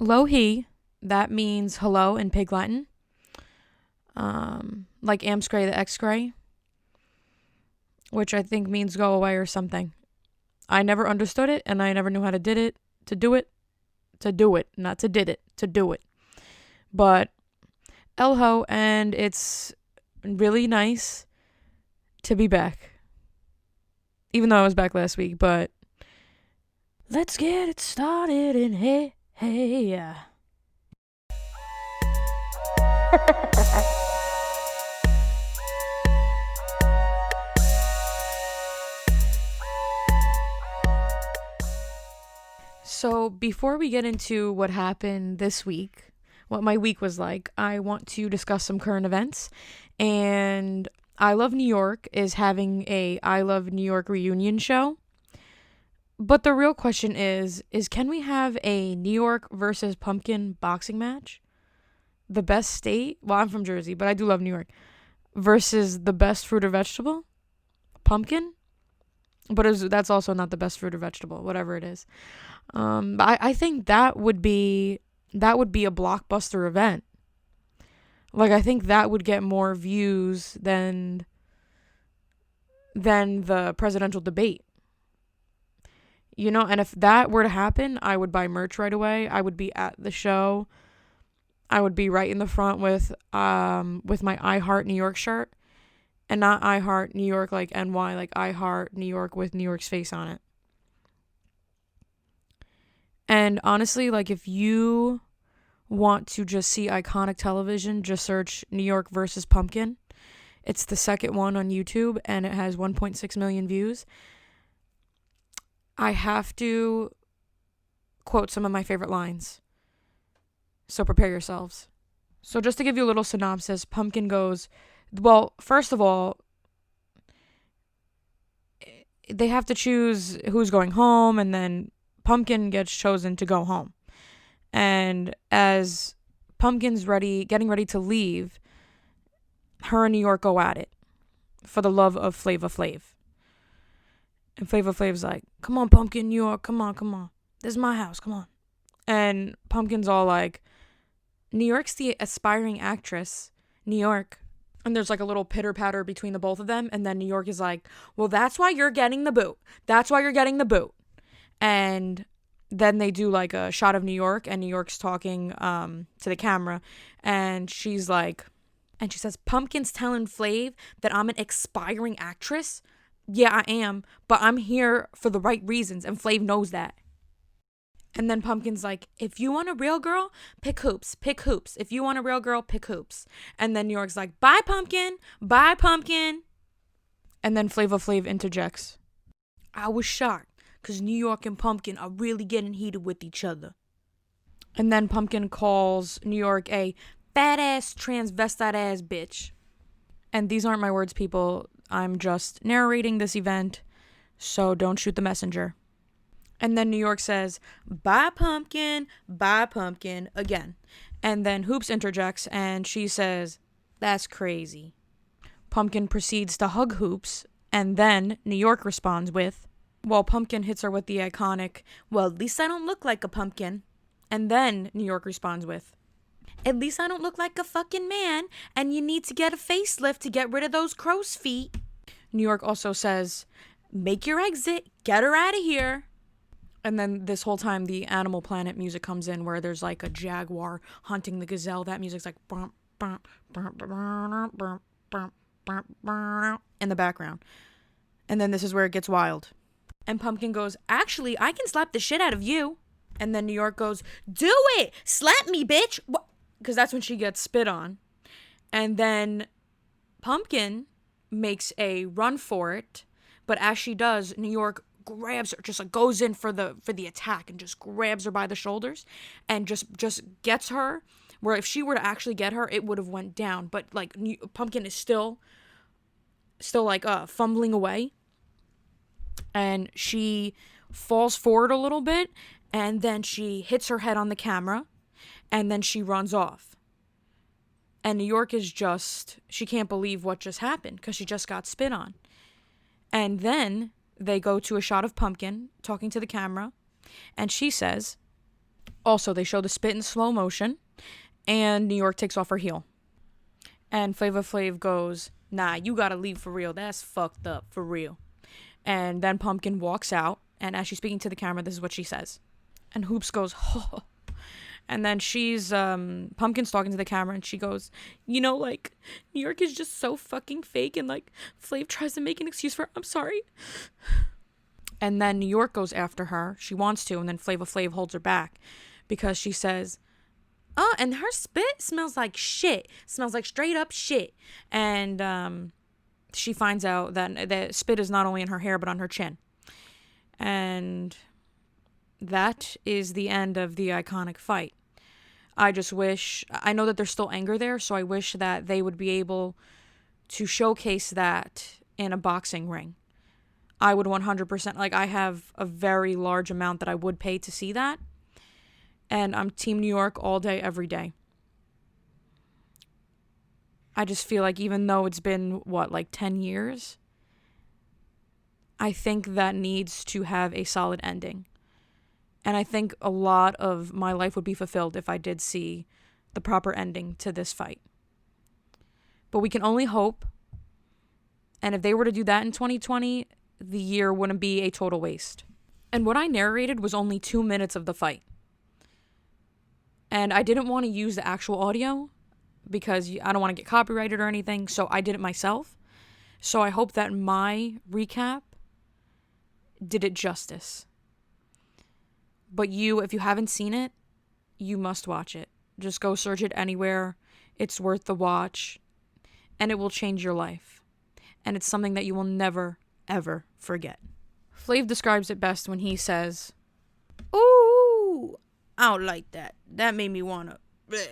Lohi, that means hello in Pig Latin. Like amscray the x-cray, which I think means go away or something. I never understood it, and I never knew how to did it, to do it, not to did it, to do it. But elho, and it's really nice to be back. Even though I was back last week, but let's get it started and hey, yeah. So before we get into what happened this week, what my week was like, I want to discuss some current events. And I Love New York is having a I Love New York reunion show. But the real question is can we have a New York versus Pumpkin boxing match? The best state, well, I'm from Jersey, but I do love New York, versus the best fruit or vegetable, pumpkin. But that's also not the best fruit or vegetable, whatever it is. But I think that would be a blockbuster event. Like, I think that would get more views than the presidential debate. You know, and if that were to happen, I would buy merch right away. I would be at the show. I would be right in the front with my I Heart New York shirt. And not I Heart New York like NY, like I Heart New York with New York's face on it. And honestly, like, if you want to just see iconic television, just search New York versus Pumpkin. It's the second one on YouTube, and it has 1.6 million views. I have to quote some of my favorite lines. So prepare yourselves. So just to give you a little synopsis, Pumpkin goes, well, first of all, they have to choose who's going home, and then Pumpkin gets chosen to go home. And as Pumpkin's getting ready to leave, her and New York go at it for the love of Flava Flav. And Flava Flav's like, come on, Pumpkin, New York, come on. This is my house, come on. And Pumpkin's all like, New York's the aspiring actress, New York. And there's like a little pitter-patter between the both of them. And then New York is like, well, that's why you're getting the boot. And then they do like a shot of New York, and New York's talking to the camera. And she's like, and she says, Pumpkin's telling Flav that I'm an aspiring actress. Yeah, I am, but I'm here for the right reasons, and Flav knows that. And then Pumpkin's like, if you want a real girl, pick hoops. If you want a real girl, pick hoops. And then New York's like, bye, Pumpkin. And then Flava Flav interjects, I was shocked, because New York and Pumpkin are really getting heated with each other. And then Pumpkin calls New York a fat-ass, transvestite-ass bitch. And these aren't my words, people. I'm just narrating this event, so don't shoot the messenger. And then New York says, bye, Pumpkin, again. And then Hoops interjects, and she says, that's crazy. Pumpkin proceeds to hug Hoops, and then New York responds with, well, Pumpkin hits her with the iconic, well, at least I don't look like a pumpkin. And then New York responds with, at least I don't look like a fucking man, and you need to get a facelift to get rid of those crow's feet. New York also says, make your exit, get her out of here. And then this whole time, the Animal Planet music comes in, where there's like a jaguar hunting the gazelle. That music's like in the background. And then this is where it gets wild. And Pumpkin goes, actually, I can slap the shit out of you. And then New York goes, do it! Slap me, bitch! Because that's when she gets spit on. And then Pumpkin makes a run for it. But as she does, New York grabs her, just like goes in for the attack, and just grabs her by the shoulders and just gets her, where if she were to actually get her, it would have went down. But like Pumpkin is still like fumbling away, and she falls forward a little bit, and then she hits her head on the camera, and then she runs off. And New York is she can't believe what just happened, because she just got spit on. And then they go to a shot of Pumpkin talking to the camera, and she says, Also, they show the spit in slow motion, and New York takes off her heel. And Flava Flav goes, nah, you gotta leave for real. That's fucked up, for real. And then Pumpkin walks out, and as she's speaking to the camera, this is what she says. And Hoops goes, oh. And then Pumpkin's talking to the camera, and she goes, you know, like, New York is just so fucking fake, and, like, Flav tries to make an excuse for her. I'm sorry. And then New York goes after her. She wants to, and then Flava Flav holds her back because she says, oh, and her spit smells like shit. Smells like straight up shit. And she finds out that the spit is not only in her hair, but on her chin. And that is the end of the iconic fight. I know that there's still anger there, so I wish that they would be able to showcase that in a boxing ring. I would 100%, like, I have a very large amount that I would pay to see that. And I'm Team New York all day, every day. I just feel like even though it's been, 10 years, I think that needs to have a solid ending. And I think a lot of my life would be fulfilled if I did see the proper ending to this fight. But we can only hope. And if they were to do that in 2020, the year wouldn't be a total waste. And what I narrated was only 2 minutes of the fight. And I didn't want to use the actual audio because I don't want to get copyrighted or anything, so I did it myself. So I hope that my recap did it justice. But if you haven't seen it, you must watch it. Just go search it anywhere. It's worth the watch. And it will change your life. And it's something that you will never, ever forget. Flav describes it best when he says, ooh, I don't like that. That made me wanna. Bleh.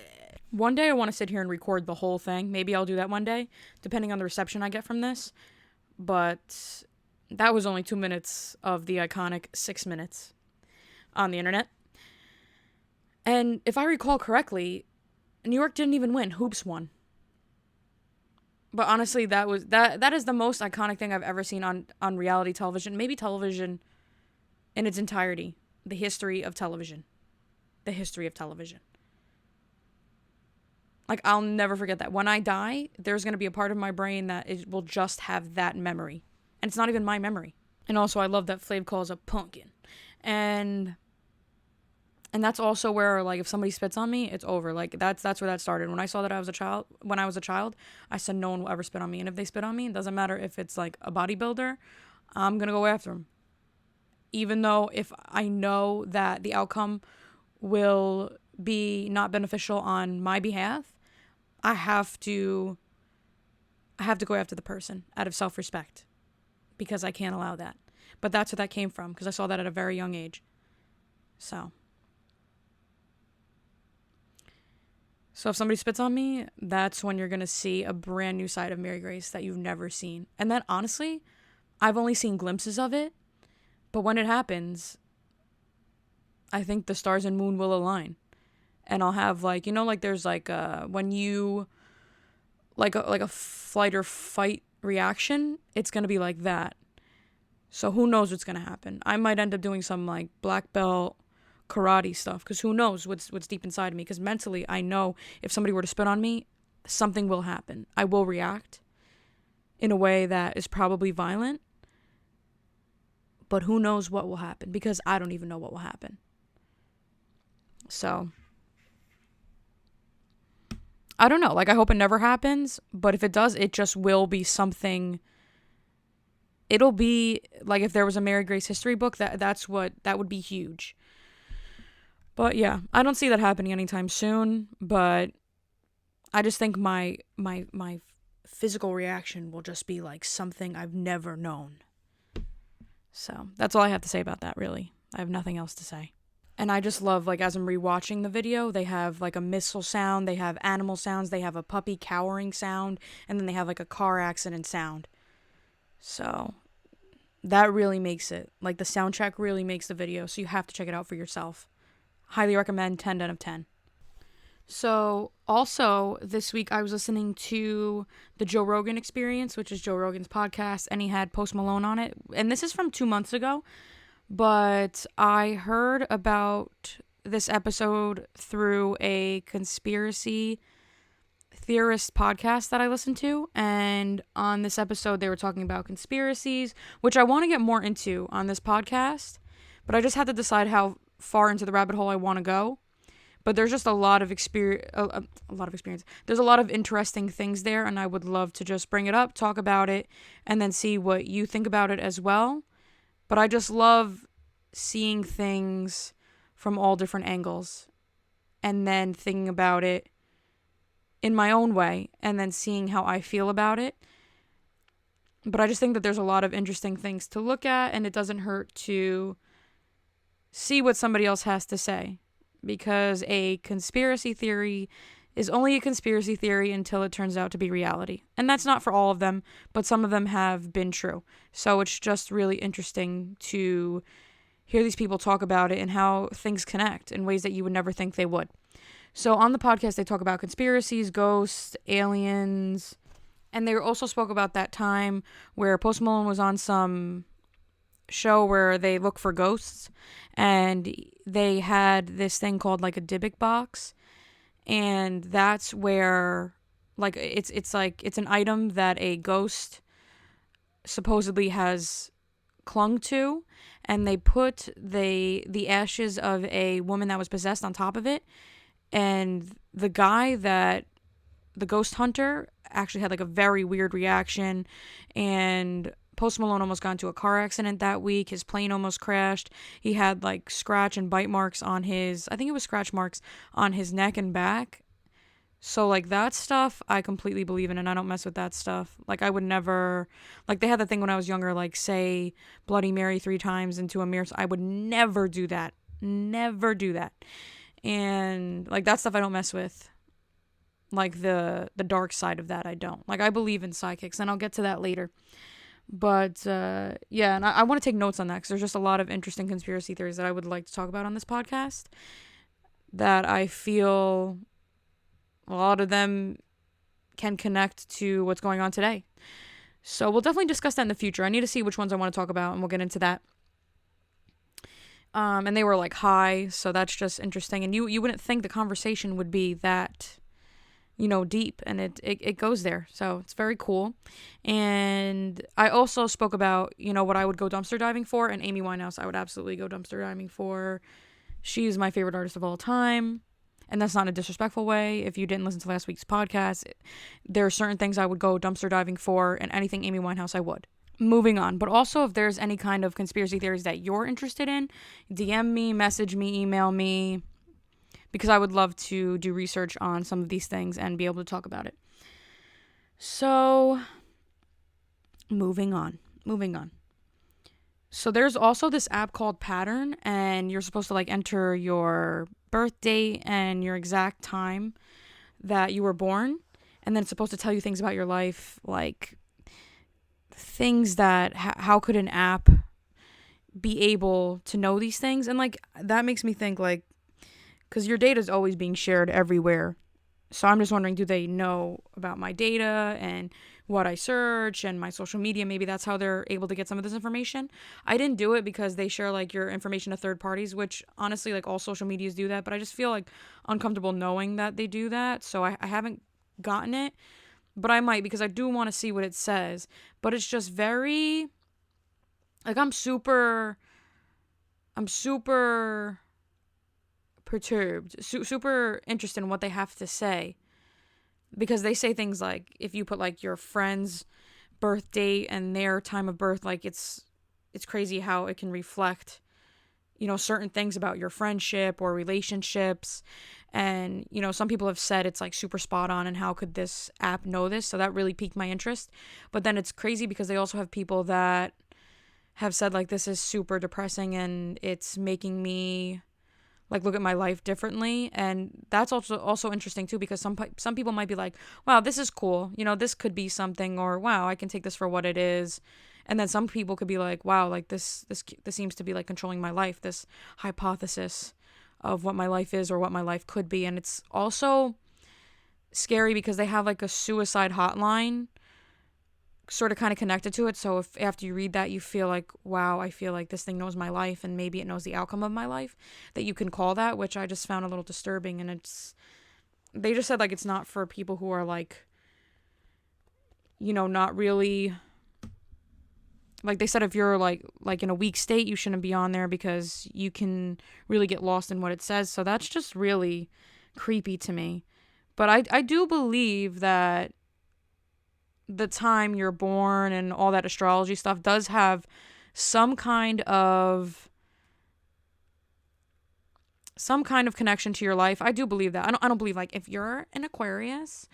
One day I want to sit here and record the whole thing. Maybe I'll do that one day, depending on the reception I get from this. But that was only 2 minutes of the iconic 6 minutes on the internet. And if I recall correctly, New York didn't even win. Hoops won. But honestly, that is the most iconic thing I've ever seen on reality television. Maybe television in its entirety. The history of television. The history of television. Like, I'll never forget that. When I die, there's going to be a part of my brain that will just have that memory. And it's not even my memory. And also, I love that Flav calls a pumpkin. And that's also where, like, if somebody spits on me, it's over. Like, that's where that started. When I saw that when I was a child, I said no one will ever spit on me. And if they spit on me, it doesn't matter if it's, like, a bodybuilder, I'm going to go after him. Even though if I know that the outcome will be not beneficial on my behalf, I have to go after the person out of self-respect because I can't allow that. But that's where that came from, because I saw that at a very young age. So if somebody spits on me, that's when you're going to see a brand new side of Mary Grace that you've never seen. And then, honestly, I've only seen glimpses of it. But when it happens, I think the stars and moon will align. And I'll have, like, you know, like there's like when you like a flight or fight reaction, it's going to be like that. So who knows what's going to happen? I might end up doing some like black belt karate stuff, because who knows what's deep inside of me, because mentally I know if somebody were to spit on me, something will happen. I will react in a way that is probably violent, but who knows what will happen, because I don't even know what will happen. So I don't know. Like, I hope it never happens, but if it does, it just will be something. It'll be like if there was a Mary Grace history book, that would be huge. But yeah, I don't see that happening anytime soon, but I just think my physical reaction will just be like something I've never known. So that's all I have to say about that, really. I have nothing else to say. And I just love, like, as I'm rewatching the video, they have like a missile sound, they have animal sounds, they have a puppy cowering sound, and then they have like a car accident sound. So that really makes it, like, the soundtrack really makes the video, so you have to check it out for yourself. Highly recommend, 10 out of 10. So also this week I was listening to the Joe Rogan Experience, which is Joe Rogan's podcast, and he had Post Malone on it. And this is from 2 months ago, but I heard about this episode through a conspiracy theorist podcast that I listen to, and on this episode they were talking about conspiracies, which I want to get more into on this podcast, but I just had to decide how far into the rabbit hole I want to go. But there's just a lot of experience. There's a lot of interesting things there, and I would love to just bring it up, talk about it, and then see what you think about it as well. But I just love seeing things from all different angles, and then thinking about it in my own way, and then seeing how I feel about it. But I just think that there's a lot of interesting things to look at, and it doesn't hurt to see what somebody else has to say. Because a conspiracy theory is only a conspiracy theory until it turns out to be reality. And that's not for all of them, but some of them have been true. So it's just really interesting to hear these people talk about it and how things connect in ways that you would never think they would. So on the podcast, they talk about conspiracies, ghosts, aliens, and they also spoke about that time where Post Malone was on some show where they look for ghosts, and they had this thing called like a Dybbuk box, and that's where like it's an item that a ghost supposedly has clung to, and they put the ashes of a woman that was possessed on top of it, and the ghost hunter actually had like a very weird reaction, and Post Malone almost got into a car accident that week. His plane almost crashed. He had like scratch and bite marks on I think it was scratch marks on his neck and back. So like that stuff I completely believe in, and I don't mess with that stuff. Like I would never, like they had the thing when I was younger, like say Bloody Mary 3 times into a mirror. So I would never do that. Never do that. And like that stuff I don't mess with. Like the dark side of that I don't. Like I believe in psychics, and I'll get to that later. But, yeah, and I want to take notes on that because there's just a lot of interesting conspiracy theories that I would like to talk about on this podcast that I feel a lot of them can connect to what's going on today. So we'll definitely discuss that in the future. I need to see which ones I want to talk about, and we'll get into that. And they were, like, high, so that's just interesting. And you wouldn't think the conversation would be that, deep, and it goes there. So it's very cool. And I also spoke about, what I would go dumpster diving for, and Amy Winehouse I would absolutely go dumpster diving for. She's my favorite artist of all time, and that's not in a disrespectful way. If you didn't listen to last week's podcast, there are certain things I would go dumpster diving for, and anything Amy Winehouse I would. Moving on. But also, if there's any kind of conspiracy theories that you're interested in, DM me, message me, email me, because I would love to do research on some of these things and be able to talk about it. So, moving on. So there's also this app called Pattern, and you're supposed to enter your birth date and your exact time that you were born, and then it's supposed to tell you things about your life, like things that how could an app be able to know these things? And that makes me think because your data is always being shared everywhere. So I'm just wondering, do they know about my data and what I search and my social media? Maybe that's how they're able to get some of this information. I didn't do it because they share your information to third parties, which honestly all social medias do that. But I just feel uncomfortable knowing that they do that. So I haven't gotten it, but I might, because I do want to see what it says. But it's just very I'm super perturbed, super interested in what they have to say, because they say things like if you put your friend's birth date and their time of birth, it's crazy how it can reflect certain things about your friendship or relationships. And some people have said it's super spot on, and how could this app know this? So that really piqued my interest. But then it's crazy because they also have people that have said this is super depressing and it's making me look at my life differently. And that's also interesting too, because some people might be wow, this is cool, this could be something, or wow, I can take this for what it is. And then some people could be wow, this seems to be controlling my life, this hypothesis of what my life is or what my life could be. And it's also scary because they have a suicide hotline sort of kind of connected to it. So if after you read that you feel like, wow, I feel like this thing knows my life and maybe it knows the outcome of my life, that you can call that, which I just found a little disturbing. And they just said like it's not for people who are like, not really, like they said, if you're like in a weak state, you shouldn't be on there because you can really get lost in what it says. So that's just really creepy to me. But I do believe that the time you're born and all that astrology stuff does have some kind of connection to your life. I do believe that. I don't believe like if you're an Aquarius,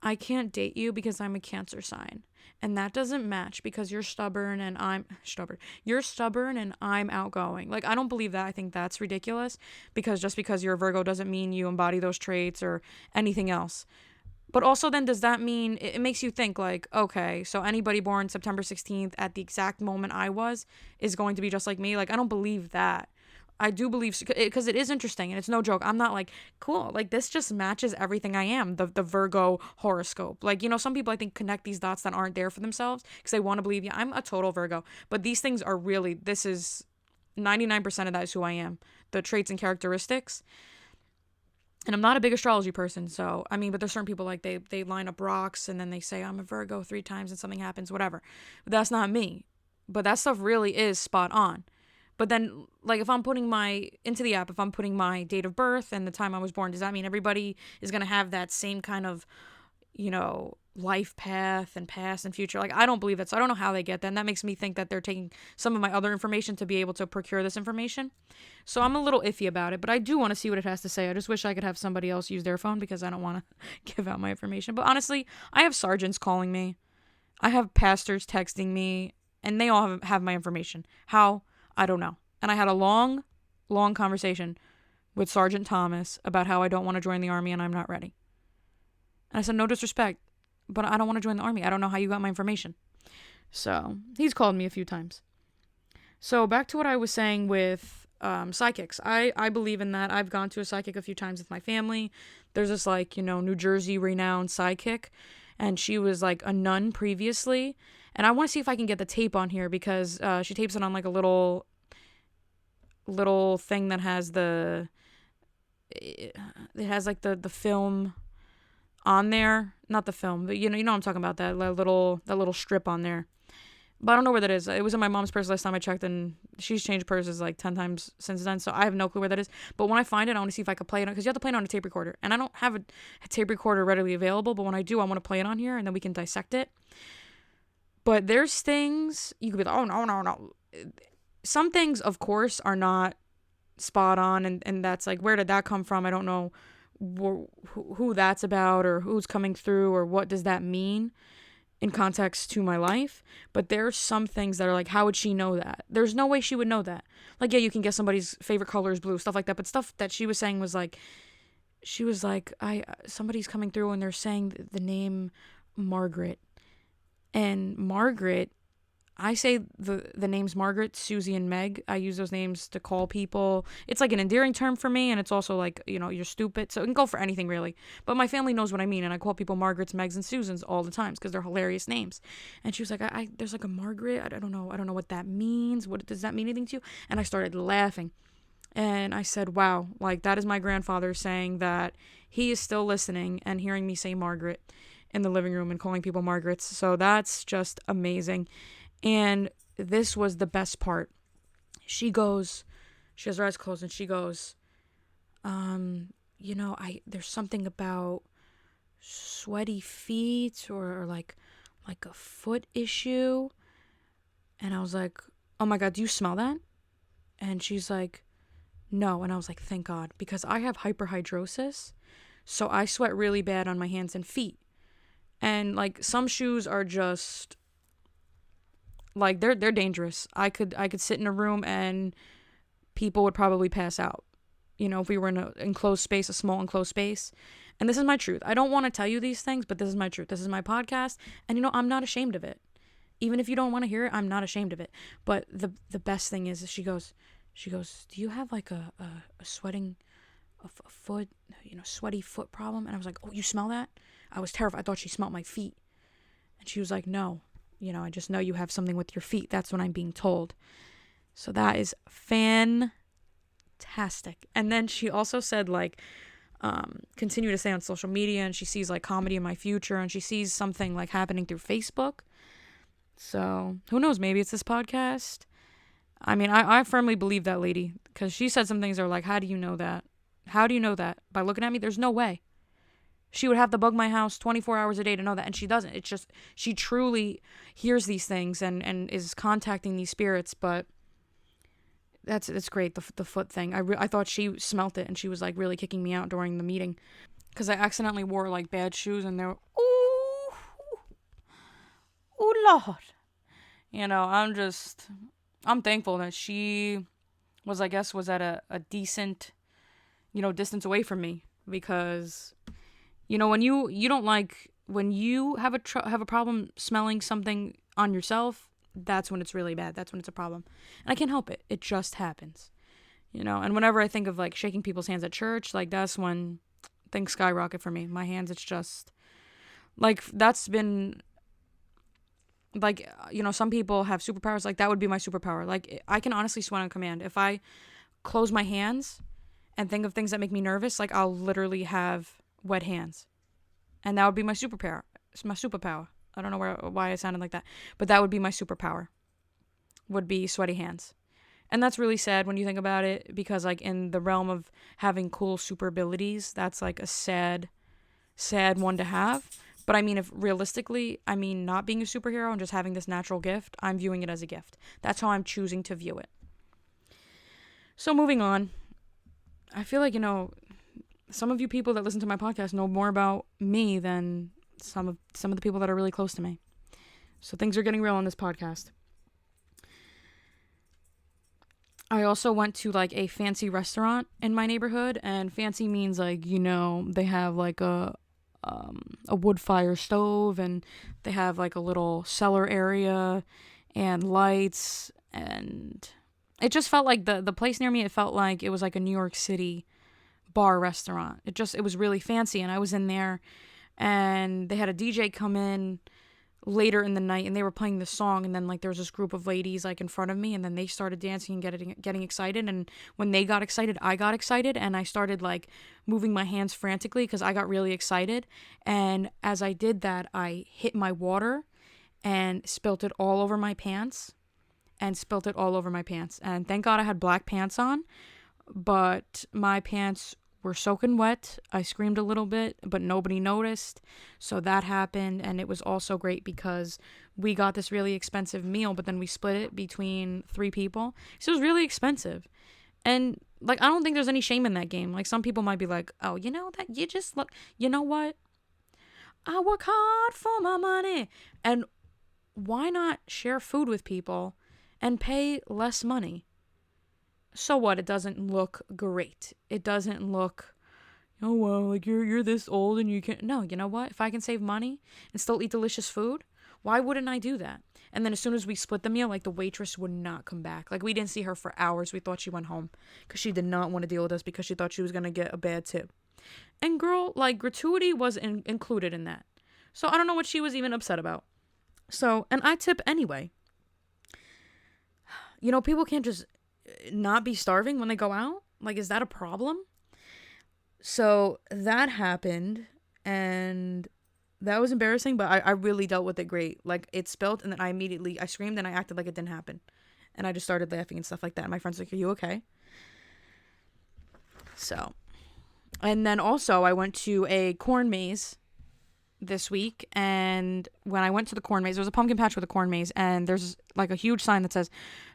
I can't date you because I'm a Cancer sign. And that doesn't match because you're stubborn and I'm stubborn. You're stubborn and I'm outgoing. Like, I don't believe that. I think that's ridiculous because just because you're a Virgo doesn't mean you embody those traits or anything else. But also then does that mean, it makes you think like, okay, so anybody born September 16th at the exact moment I was is going to be just like me? Like, I don't believe that. I do believe, because it is interesting and it's no joke. I'm not like, cool, like this just matches everything I am, the Virgo horoscope. Like, some people I think connect these dots that aren't there for themselves because they want to believe, yeah, I'm a total Virgo. But these things are really, this is 99% of that is who I am. The traits and characteristics. And I'm not a big astrology person, so, I mean, but there's certain people like they line up rocks and then they say, I'm a Virgo 3 times and something happens, whatever. But that's not me. But that stuff really is spot on. But then, like, if I'm putting into the app, if I'm putting my date of birth and the time I was born, does that mean everybody is going to have that same kind of, life path and past and future? Like, I don't believe that. So I don't know how they get that. And that makes me think that they're taking some of my other information to be able to procure this information. So I'm a little iffy about it, but I do want to see what it has to say. I just wish I could have somebody else use their phone because I don't want to give out my information. But honestly, I have sergeants calling me. I have pastors texting me, and they all have my information. How? I don't know. And I had a long, long conversation with Sergeant Thomas about how I don't want to join the Army and I'm not ready. And I said, no disrespect, but I don't want to join the Army. I don't know how you got my information. So he's called me a few times. So back to what I was saying with psychics. I believe in that. I've gone to a psychic a few times with my family. There's this like, New Jersey renowned psychic, and she was like a nun previously. And I want to see if I can get the tape on here because she tapes it on like a little thing that has it has like the film on there. Not the film, but you know what I'm talking about, that little strip on there. But I don't know where that is. It was in my mom's purse last time I checked, and she's changed purses like 10 times since then, so I have no clue where that is. But when I find it, I want to see if I can play it on, because you have to play it on a tape recorder. And I don't have a tape recorder readily available, but when I do, I want to play it on here, and then we can dissect it. But there's things, you could be like, oh, no. Some things, of course, are not spot on, and that's like, where did that come from? I don't know who that's about or who's coming through or what does that mean in context to my life. But there's some things that are like, how would she know that? There's no way she would know that. Like, yeah, you can guess somebody's favorite color is blue, stuff like that. But stuff that she was saying was like, she was like, somebody's coming through and they're saying the name Margaret. And Margaret, I say the names Margaret, Susie, and Meg. I use those names to call people. It's like an endearing term for me, and it's also like, you're stupid. So it can go for anything, really. But my family knows what I mean, and I call people Margarets, Megs, and Susans all the time because they're hilarious names. And she was like, there's like a Margaret. I don't know what that means. What does that mean anything to you? And I started laughing. And I said, wow, like that is my grandfather saying that he is still listening and hearing me say Margaret in the living room and calling people Margarets. So that's just amazing. And this was the best part. She has her eyes closed and she goes, there's something about sweaty feet or like a foot issue. And I was like, oh my God, do you smell that? And she's like, no. And I was like, thank God, because I have hyperhidrosis. So I sweat really bad on my hands and feet. And like some shoes are just like they're dangerous. I could sit in a room and people would probably pass out. If we were in an enclosed space, a small enclosed space. And this is my truth. I don't want to tell you these things, but this is my truth. This is my podcast. And I'm not ashamed of it. Even if you don't want to hear it, I'm not ashamed of it. But the best thing is she goes, do you have like a sweating a foot, sweaty foot problem? And I was like, oh, you smell that? I was terrified. I thought she smelled my feet. And she was like, no. I just know you have something with your feet. That's what I'm being told. So that is fantastic. And then she also said, like, continue to stay on social media, and she sees like comedy in my future, and she sees something like happening through Facebook. So who knows, maybe it's this podcast. I mean, I firmly believe that lady, because she said some things that are like, how do you know that? How do you know that? By looking at me? There's no way. She would have to bug my house 24 hours a day to know that, and she doesn't. It's just, she truly hears these things and is contacting these spirits, but it's great, the foot thing. I thought she smelt it, and she was, like, really kicking me out during the meeting, because I accidentally wore, like, bad shoes, and they were, ooh, Lord. I'm thankful that she was at a decent, distance away from me, because when you don't like, when you have a problem smelling something on yourself, that's when it's really bad. That's when it's a problem. And I can't help it. It just happens. And whenever I think of, like, shaking people's hands at church, like, that's when things skyrocket for me. My hands, it's just, like, that's been, like, some people have superpowers. Like, that would be my superpower. Like, I can honestly sweat on command. If I close my hands and think of things that make me nervous, like, I'll literally have wet hands, and that would be my superpower. It's my superpower. I don't know why I sounded like that, but that would be my superpower, would be sweaty hands. And that's really sad when you think about it, because, like, in the realm of having cool super abilities, that's, like, a sad one to have. But I mean, if realistically, not being a superhero and just having this natural gift, I'm viewing it as a gift. That's how I'm choosing to view it. So moving on, I feel like, some of you people that listen to my podcast know more about me than some of the people that are really close to me. So things are getting real on this podcast. I also went to, like, a fancy restaurant in my neighborhood, and fancy means, like, they have, like, a wood fire stove, and they have, like, a little cellar area and lights, and it just felt like the place near me, it felt like it was like a New York City bar restaurant. It was really fancy, and I was in there, and they had a DJ come in later in the night, and they were playing this song, and then, like, there was this group of ladies, like, in front of me, and then they started dancing and getting excited, and when they got excited, I got excited, and I started, like, moving my hands frantically because I got really excited, and as I did that, I hit my water and spilt it all over my pants, and thank God I had black pants on, but my pants were soaking wet. I screamed a little bit, but nobody noticed. So that happened, and it was also great because we got this really expensive meal, but then we split it between 3 people. So it was really expensive. And, like, I don't think there's any shame in that game. Like, some people might be like, oh, that you just look, you know what? I work hard for my money. And why not share food with people and pay less money? So what? It doesn't look great. It doesn't look, oh, well, like, you're this old and you can't. No, you know what? If I can save money and still eat delicious food, why wouldn't I do that? And then as soon as we split the meal, like, the waitress would not come back. Like, we didn't see her for hours. We thought she went home because she did not want to deal with us because she thought she was going to get a bad tip. And girl, like, gratuity was included in that. So I don't know what she was even upset about. So, and I tip anyway. People can't just not be starving when they go out. Like, is that a problem? So that happened, and that was embarrassing, but I really dealt with it great. Like, it spilled, and then I screamed, and I acted like it didn't happen, and I just started laughing and stuff like that, and my friend's like, are you okay? So, and then also I went to a corn maze this week, and when I went to the corn maze, there was a pumpkin patch with a corn maze, and there's, like, a huge sign that says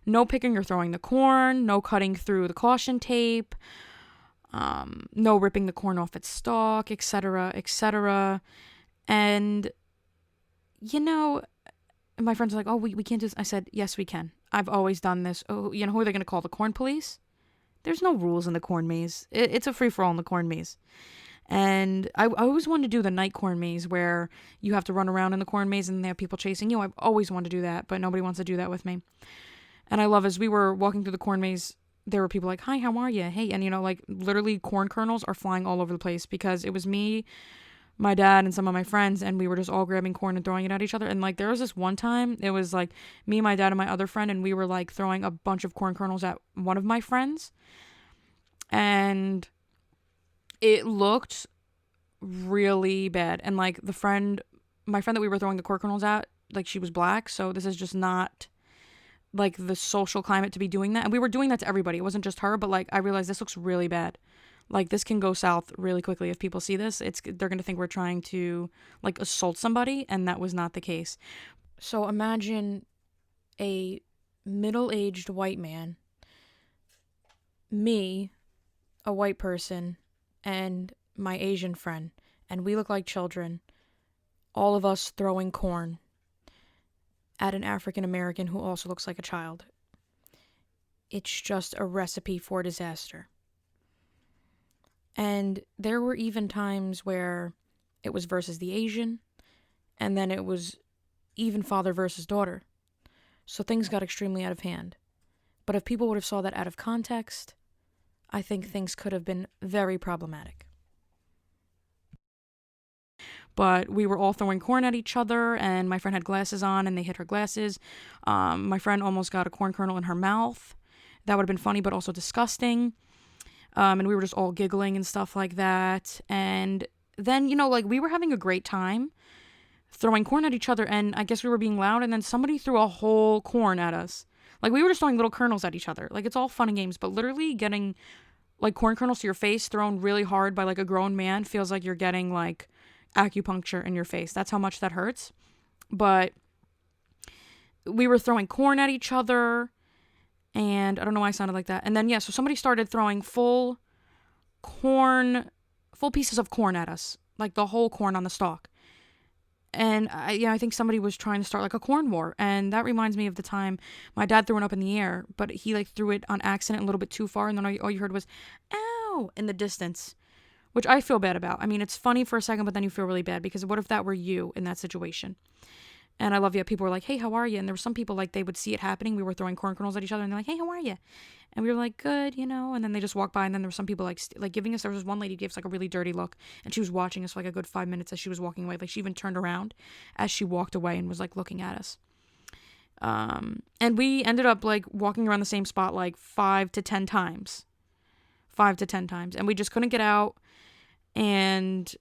no picking or throwing the corn, no cutting through the caution tape, no ripping the corn off its stalk, etc., etc. And my friends are like, oh, we can't do this. I said, yes, we can. I've always done this. Oh, who are they going to call? The corn police? There's no rules in the corn maze. It's a free-for-all in the corn maze. And I always wanted to do the night corn maze where you have to run around in the corn maze and they have people chasing you. I've always wanted to do that, but nobody wants to do that with me. And I love, as we were walking through the corn maze, there were people like, hi, how are you? Hey. And, like, literally corn kernels are flying all over the place because it was me, my dad and some of my friends, and we were just all grabbing corn and throwing it at each other. And like there was this one time, it was like me, my dad, and my other friend, and we were like throwing a bunch of corn kernels at one of my friends, and it looked really bad. And like my friend that we were throwing the corn kernels at, like she was black, so this is just not like the social climate to be doing that. And we were doing that to everybody. It wasn't just her, but like I realized this looks really bad. Like this can go south really quickly if people see this. They're going to think we're trying to like assault somebody, and that was not the case. So imagine a middle-aged white man, me, a white person, and my Asian friend, and we look like children, all of us throwing corn at an African American who also looks like a child. It's just a recipe for disaster. And there were even times where it was versus the Asian, and then it was even father versus daughter. So things got extremely out of hand. But if people would have saw that out of context, I think things could have been very problematic. But we were all throwing corn at each other, and my friend had glasses on, and they hit her glasses. My friend almost got a corn kernel in her mouth. That would have been funny, but also disgusting. And we were just all giggling and stuff like that. And then, like we were having a great time throwing corn at each other, and I guess we were being loud, and then somebody threw a whole corn at us. Like we were just throwing little kernels at each other. Like it's all fun and games, but literally getting like corn kernels to your face thrown really hard by like a grown man feels like you're getting like acupuncture in your face. That's how much that hurts. But we were throwing corn at each other, and I don't know why I sounded like that. And then, so somebody started throwing full pieces of corn at us, like the whole corn on the stalk. And I think somebody was trying to start like a corn war. And that reminds me of the time my dad threw it up in the air, but he like threw it on accident a little bit too far. And then all you heard was, ow, in the distance, which I feel bad about. I mean, it's funny for a second, but then you feel really bad because what if that were you in that situation? And I love you. People were like, hey, how are you? And there were some people like they would see it happening. We were throwing corn kernels at each other and they're like, hey, how are you? And we were like, good, and then they just walked by. And then there were some people like giving us, there was one lady who gave us like a really dirty look, and she was watching us for like a good 5 minutes as she was walking away. Like she even turned around as she walked away and was like looking at us. And we ended up like walking around the same spot like 5 to 10 times. And we just couldn't get out. And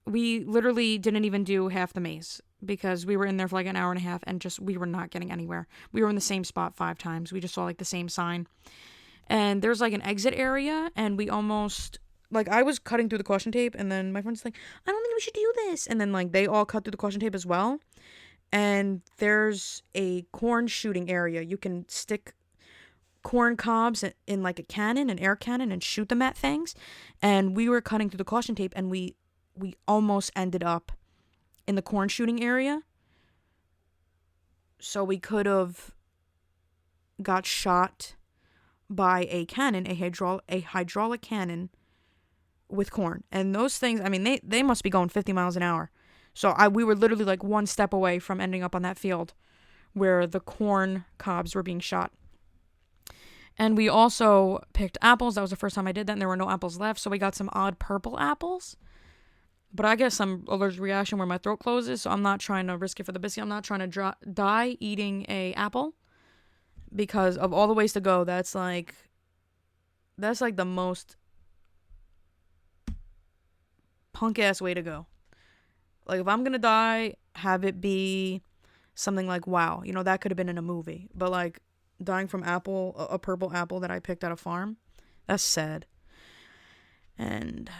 we literally didn't even do half the maze because we were in there for like an hour and a half and just we were not getting anywhere. We were in the same spot 5 times. We just saw like the same sign. And there's like an exit area, and we almost, like I was cutting through the caution tape, and then my friend's like, I don't think we should do this. And then like they all cut through the caution tape as well. And there's a corn shooting area. You can stick corn cobs in like an air cannon, and shoot them at things. And we were cutting through the caution tape, and we almost ended up in the corn shooting area. So we could have got shot by a cannon, a hydraulic cannon with corn. And those things, I mean, they must be going 50 miles an hour. So we were literally like one step away from ending up on that field where the corn cobs were being shot. And we also picked apples. That was the first time I did that, and there were no apples left. So we got some odd purple apples. But I guess I'm allergic reaction where my throat closes, so I'm not trying to risk it for the biscuit. I'm not trying to die eating a apple because of all the ways to go. That's like the most punk ass way to go. Like if I'm gonna die, have it be something like wow, that could have been in a movie. But like dying from a purple apple that I picked at a farm, that's sad. And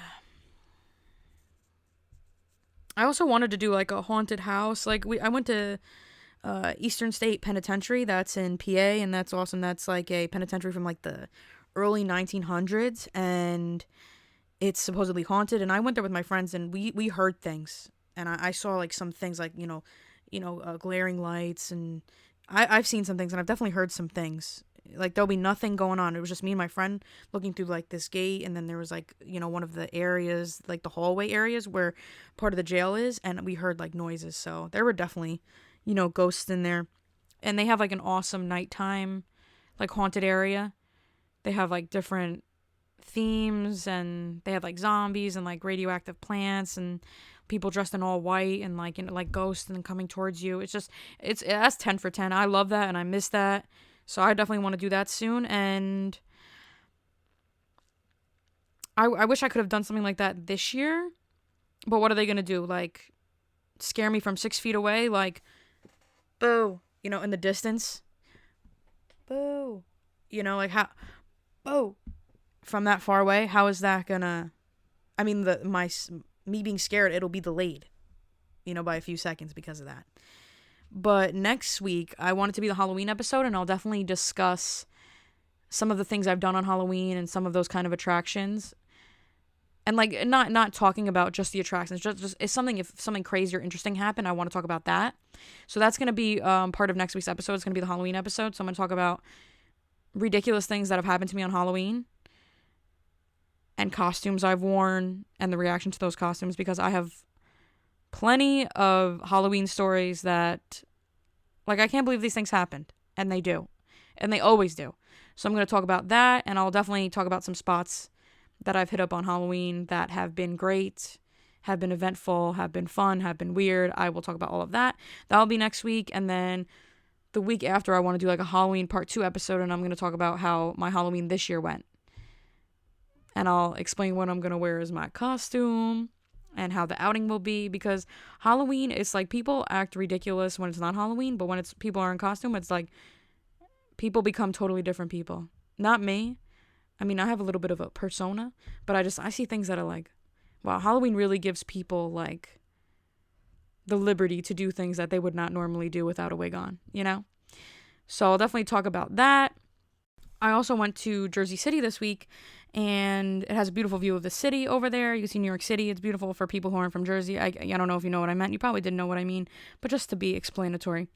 I also wanted to do like a haunted house. Like I went to Eastern State Penitentiary. That's in PA, and that's awesome. That's like a penitentiary from like the early 1900s, and it's supposedly haunted. And I went there with my friends, and we heard things, and I saw like some things like glaring lights, and I've seen some things, and I've definitely heard some things. Like there'll be nothing going on. It was just me and my friend looking through like this gate, and then there was like one of the areas, like the hallway areas where part of the jail is, and we heard like noises. So there were definitely ghosts in there. And they have like an awesome nighttime like haunted area. They have like different themes, and they had like zombies and like radioactive plants and people dressed in all white and like, you know, like ghosts and coming towards you. That's 10 for 10. I love that and I miss that. So I definitely want to do that soon. And I wish I could have done something like that this year. But what are they going to do? Like, scare me from 6 feet away? Like, boo, you know, in the distance? Boo. You know, like, how, boo. From that far away, how is that going to, I mean, me being scared, it'll be delayed, you know, by a few seconds because of that. But next week, I want it to be the Halloween episode, and I'll definitely discuss some of the things I've done on Halloween and some of those kind of attractions. And like not talking about just the attractions, just if something crazy or interesting happened, I want to talk about that. So that's gonna be part of next week's episode. It's gonna be the Halloween episode. So I'm gonna talk about ridiculous things that have happened to me on Halloween and costumes I've worn and the reaction to those costumes, because I have plenty of Halloween stories that, like, I can't believe these things happened, and they do, and they always do. So I'm gonna talk about that, and I'll definitely talk about some spots that I've hit up on Halloween that have been great, have been eventful, have been fun, have been weird. I will talk about all of that. That'll be next week. And then the week after, I want to do like a Halloween part 2 episode, and I'm going to talk about how my Halloween this year went. And I'll explain what I'm going to wear as my costume and how the outing will be, because Halloween, it's like people act ridiculous when it's not Halloween, but when it's people are in costume, it's like people become totally different people. Not me. I mean, I have a little bit of a persona, but I see things that are like, wow, Halloween really gives people like the liberty to do things that they would not normally do without a wig on, you know? So I'll definitely talk about that. I also went to Jersey City this week, and it has a beautiful view of the city over there. You can see New York City. It's beautiful for people who aren't from Jersey. I don't know if you know what I meant. You probably didn't know what I mean, but just to be explanatory.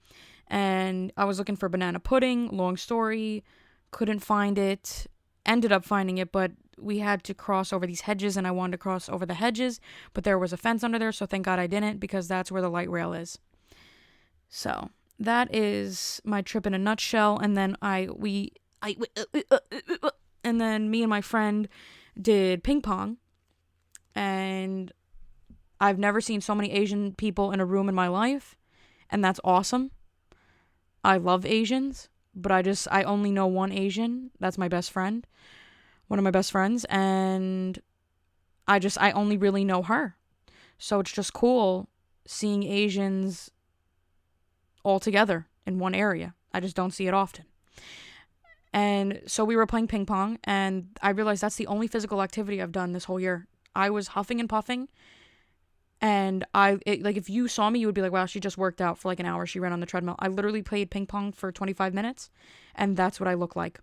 And I was looking for banana pudding, long story, couldn't find it. Ended up finding it, but we had to cross over these hedges, and I wanted to cross over the hedges, but there was a fence under there, so thank God I didn't, because that's where the light rail is. So that is my trip in a nutshell. And then and then me and my friend did ping pong, and I've never seen so many Asian people in a room in my life, and that's awesome. I love Asians. But I only know one Asian. That's my best friend. One of my best friends. And I only really know her. So it's just cool seeing Asians all together in one area. I just don't see it often. And so we were playing ping pong, and I realized that's the only physical activity I've done this whole year. I was huffing and puffing. And if you saw me, you would be like, wow, she just worked out for like an hour. She ran on the treadmill. I literally played ping pong for 25 minutes, and that's what I look like.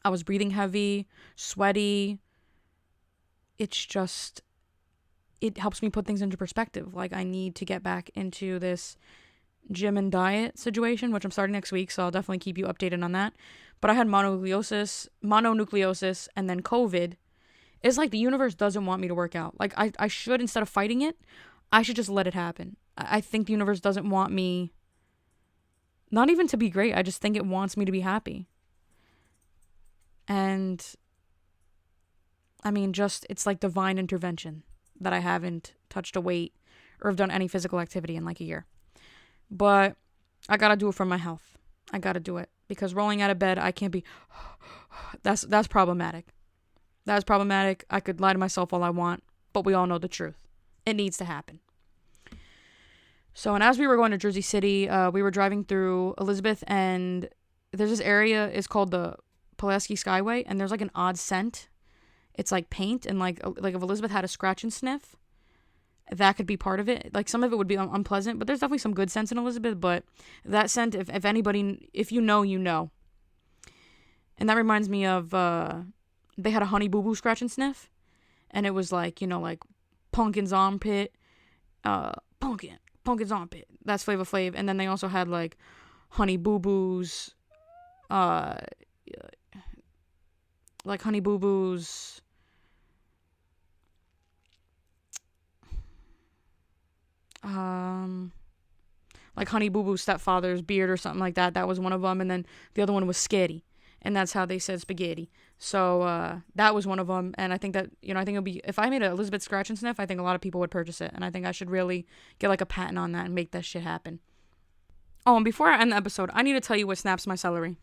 I was breathing heavy, sweaty. It's just, it helps me put things into perspective. Like, I need to get back into this gym and diet situation, which I'm starting next week, so I'll definitely keep you updated on that. But I had mononucleosis, and then COVID. It's like the universe doesn't want me to work out. Like, I should, instead of fighting it, I should just let it happen. I think the universe doesn't want me, not even to be great. I just think it wants me to be happy. And, I mean, it's like divine intervention that I haven't touched a weight or have done any physical activity in like a year. But I gotta do it for my health. I gotta do it. Because rolling out of bed, I can't be, that's problematic. That's problematic. I could lie to myself all I want, but we all know the truth. It needs to happen. So, and as we were going to Jersey City, we were driving through Elizabeth, and there's this area, it's called the Pulaski Skyway, and there's like an odd scent. It's like paint, and like if Elizabeth had a scratch and sniff, that could be part of it. Like, some of it would be unpleasant, but there's definitely some good scents in Elizabeth. But that scent, if anybody, if you know, you know. And that reminds me of, they had a Honey Boo Boo scratch and sniff, and it was like, you know, like Pumpkin's armpit, Pumpkin's armpit. That's Flavor Flav. And then they also had like Honey Boo Boo's, like Honey Boo Boo's, like Honey Boo Boo's stepfather's beard or something like that. That was one of them. And then the other one was Skitty. and that's how they said spaghetti. So that was one of them, and I think that, I think it'll be, if I made an Elizabeth Scratch and Sniff, I think a lot of people would purchase it, and I think I should really get like a patent on that and make that shit happen. Oh, and before I end the episode, I need to tell you what snaps my celery.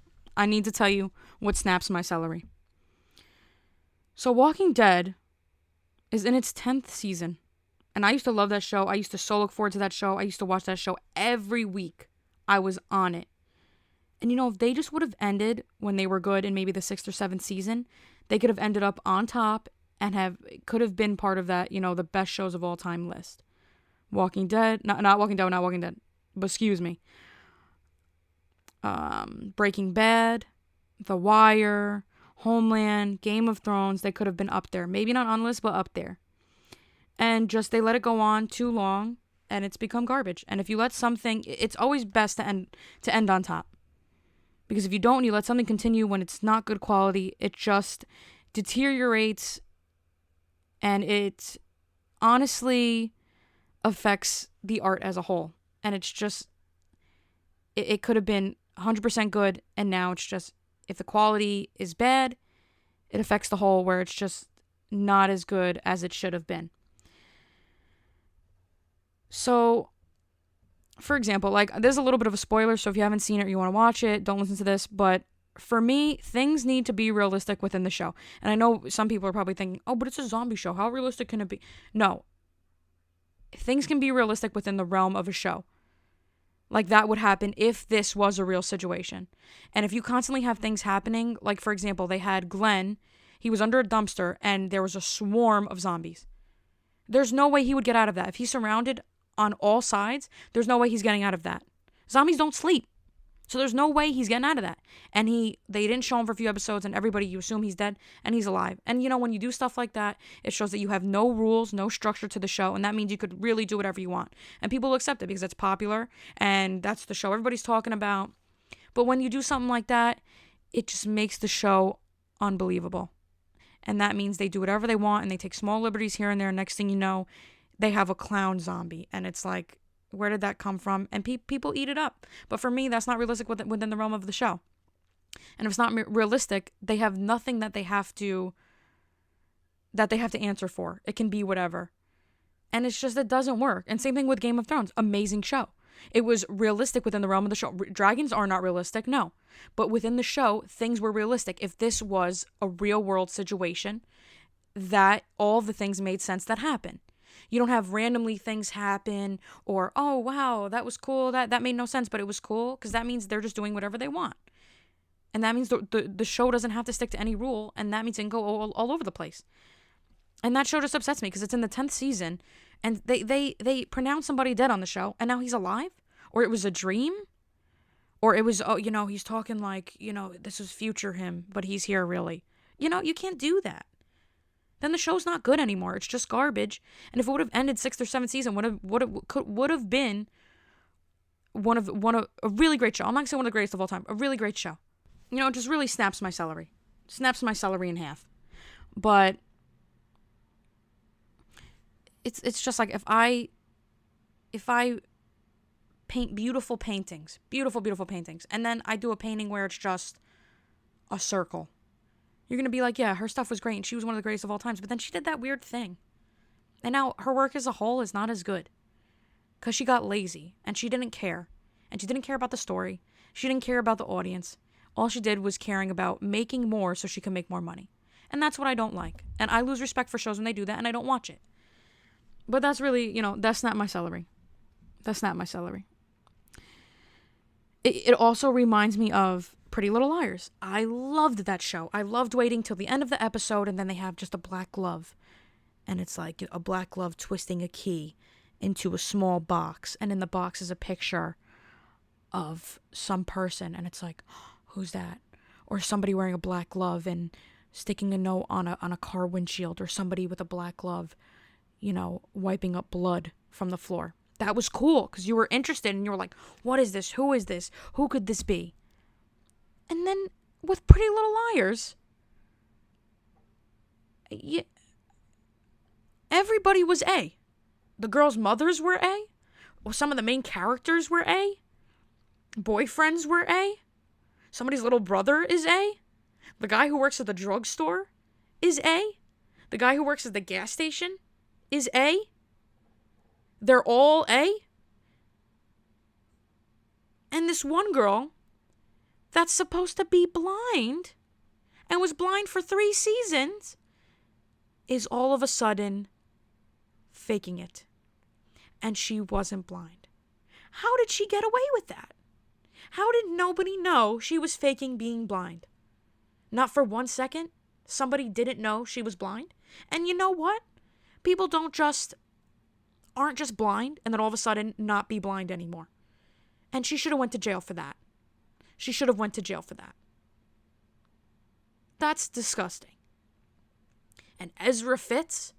So Walking Dead is in its 10th season, and I used to love that show. I used to so look forward to that show. I used to watch that show every week. I was on it. And if they just would have ended when they were good in maybe the 6th or 7th season, they could have ended up on top and could have been part of that, the best shows of all time list. Walking Dead, not Walking Dead, but excuse me. Breaking Bad, The Wire, Homeland, Game of Thrones, they could have been up there. Maybe not on the list, but up there. And just they let it go on too long, and it's become garbage. And if you let something, it's always best to end on top. Because if you don't, you let something continue when it's not good quality, it just deteriorates, and it honestly affects the art as a whole. And it's just, it could have been 100% good, and now it's just, if the quality is bad, it affects the whole, where it's just not as good as it should have been. So, for example, like, there's a little bit of a spoiler, so if you haven't seen it or you want to watch it, don't listen to this, but for me, things need to be realistic within the show. And I know some people are probably thinking, oh, but it's a zombie show. How realistic can it be? No. Things can be realistic within the realm of a show. Like, that would happen if this was a real situation. And if you constantly have things happening, like, for example, they had Glenn, he was under a dumpster, and there was a swarm of zombies. There's no way he would get out of that. If he's surrounded on all sides, there's no way he's getting out of that. Zombies don't sleep. So there's no way he's getting out of that. And they didn't show him for a few episodes, and everybody, you assume he's dead, and he's alive. And when you do stuff like that, it shows that you have no rules, no structure to the show, and that means you could really do whatever you want. And people will accept it because it's popular, and that's the show everybody's talking about. But when you do something like that, it just makes the show unbelievable. And that means they do whatever they want, and they take small liberties here and there. Next thing you know, they have a clown zombie, and it's like, where did that come from? And people eat it up. But for me, that's not realistic within the realm of the show. And if it's not realistic, they have nothing that they have to answer for. It can be whatever. And it's just, it doesn't work. And same thing with Game of Thrones. Amazing show. It was realistic within the realm of the show. Dragons are not realistic, no. But within the show, things were realistic. If this was a real world situation, that all the things made sense that happened. You don't have randomly things happen, or, oh, wow, that was cool. That made no sense, but it was cool, because that means they're just doing whatever they want. And that means the show doesn't have to stick to any rule, and that means it can go all over the place. And that show just upsets me, because it's in the 10th season, and they pronounce somebody dead on the show, and now he's alive? Or it was a dream? Or it was, he's talking like, this was future him, but he's here really. You can't do that. Then the show's not good anymore. It's just garbage. And if it would have ended 6th or 7th season, would have been one of a really great show. I'm not gonna say one of the greatest of all time. A really great show. It just really snaps my celery. Snaps my celery in half. But it's just like, if I paint beautiful paintings, and then I do a painting where it's just a circle, you're going to be like, yeah, her stuff was great, and she was one of the greatest of all times, but then she did that weird thing. And now her work as a whole is not as good. Because she got lazy, and she didn't care. And she didn't care about the story. She didn't care about the audience. All she did was caring about making more so she could make more money. And that's what I don't like. And I lose respect for shows when they do that, and I don't watch it. But that's really, that's not my celery. That's not my celery. It also reminds me of Pretty Little Liars. I loved that show. I loved waiting till the end of the episode, and then they have just a black glove. And it's like a black glove twisting a key into a small box. And in the box is a picture of some person. And it's like, who's that? Or somebody wearing a black glove and sticking a note on a car windshield. Or somebody with a black glove, wiping up blood from the floor. That was cool, because you were interested, and you were like, what is this? Who is this? Who could this be? And then with Pretty Little Liars, everybody was A. The girls' mothers were A. Well, some of the main characters were A. Boyfriends were A. Somebody's little brother is A. The guy who works at the drugstore is A. The guy who works at the gas station is A. They're all A. And this one girl that's supposed to be blind and was blind for 3 seasons is all of a sudden faking it. And she wasn't blind. How did she get away with that? How did nobody know she was faking being blind? Not for 1 second? Somebody didn't know she was blind? And you know what? People aren't just blind and then all of a sudden not be blind anymore. And she should have went to jail for that. She should have went to jail for that. That's disgusting. And Ezra Fitz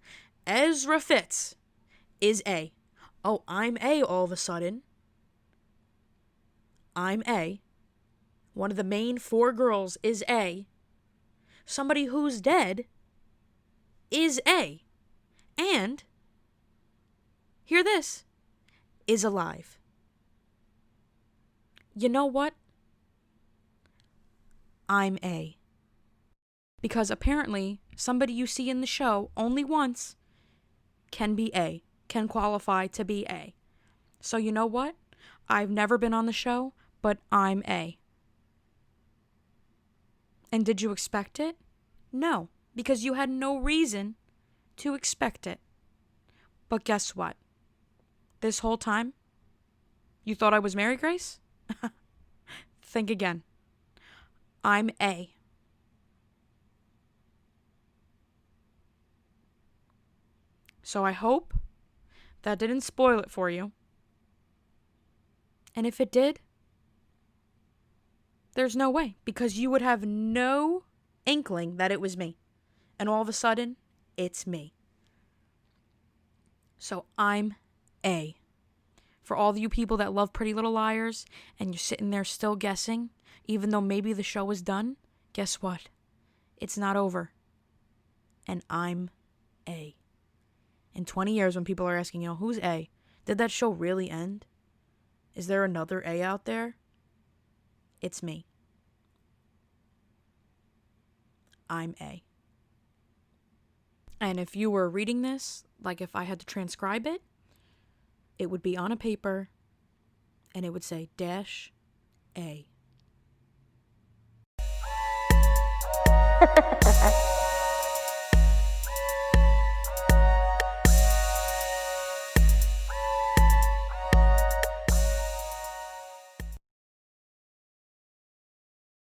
is A. Oh, I'm A all of a sudden. I'm A. One of the main 4 girls is A. Somebody who's dead is A. And, hear this, is alive. You know what? I'm A. Because apparently, somebody you see in the show only once can be A, can qualify to be A. So you know what? I've never been on the show, but I'm A. And did you expect it? No, because you had no reason to expect it. But guess what? This whole time, you thought I was Mary Grace? Think again. I'm A. So I hope that didn't spoil it for you. And if it did, there's no way, because you would have no inkling that it was me. And all of a sudden, it's me. So I'm A. For all of you people that love Pretty Little Liars and you're sitting there still guessing, even though maybe the show is done, guess what? It's not over. And I'm A. In 20 years, when people are asking, who's A? Did that show really end? Is there another A out there? It's me. I'm A. And if you were reading this, like if I had to transcribe it, it would be on a paper and it would say -A.